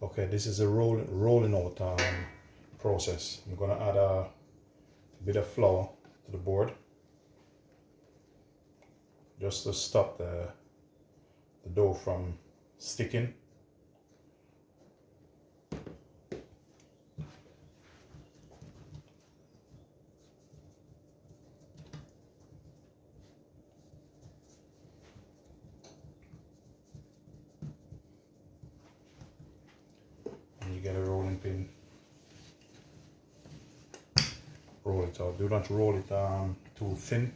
Okay, this is a rolling out process. I'm gonna add a bit of flour to the board just to stop the dough from sticking. And you get a rolling pin. Roll it out. Do not roll it too thin.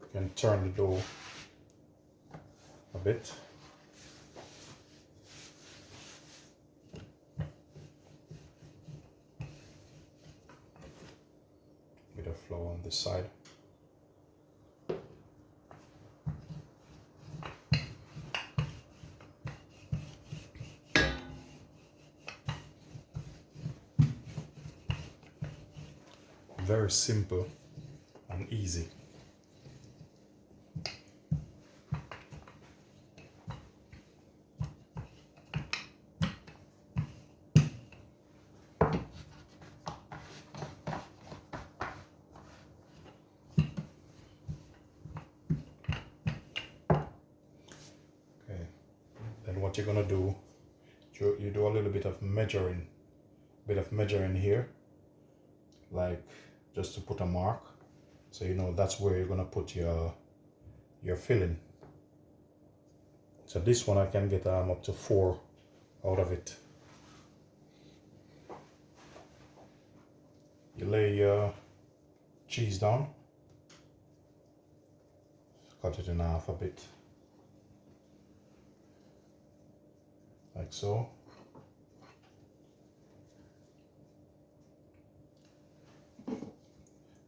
You can turn the dough a bit. Bit of flour on this side. Very simple and easy. Okay, then what you're gonna do, you do a little bit of measuring here, like just to put a mark, so you know that's where you're gonna put your filling. So this one I can get up to 4 out of it. You lay your cheese down, cut it in half a bit, like so.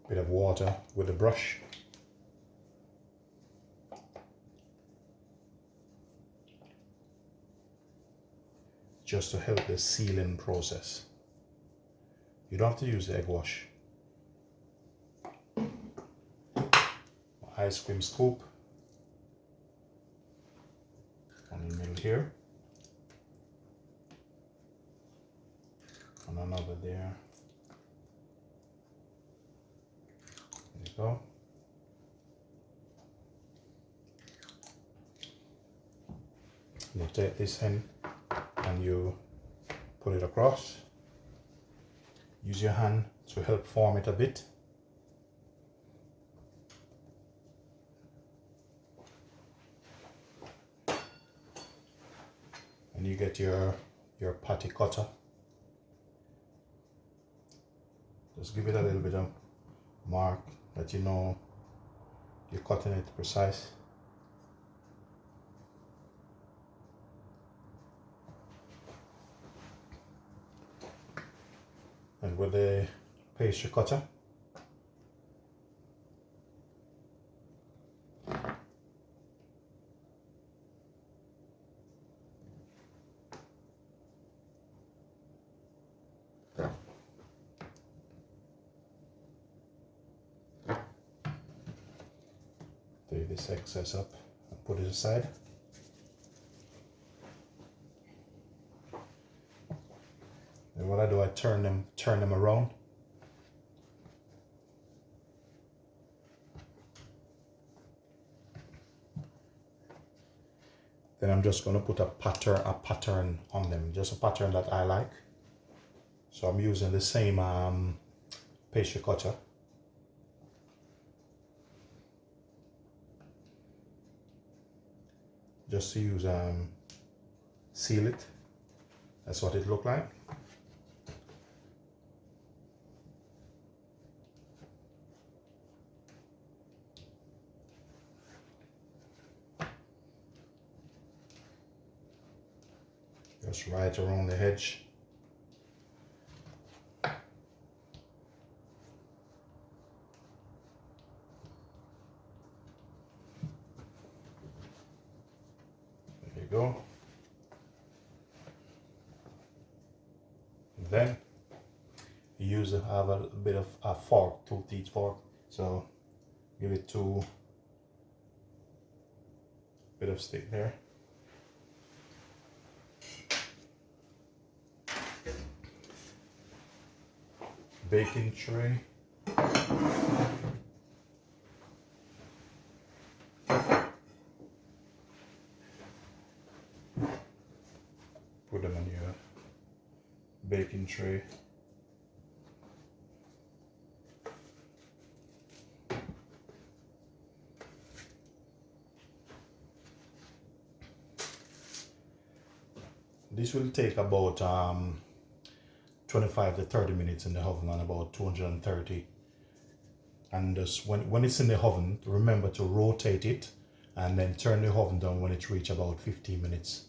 Bit of water with a brush. Just to help the sealing process. You don't have to use the egg wash. Ice cream scoop on the middle here, and another there. There you go. You take this end and you put it across. Use your hand to help form it a bit. And you get your patty cutter. Just give it a little bit of mark that you know you're cutting it precise. And with the pastry cutter, take this excess up and put it aside. And what I do, I turn them around. Then I'm just going to put a pattern on them, just a pattern that I like. So I'm using the same pastry cutter. Just to use seal it. That's what it looked like. Just right around the edge. There you go. Then you have a bit of a fork, 2-teeth fork. So Give it two bit of stick there. Baking tray. Put them on your baking tray. This will take about 25 to 30 minutes in the oven on about 230. And just when it's in the oven, remember to rotate it and then turn the oven down when it reaches about 15 minutes.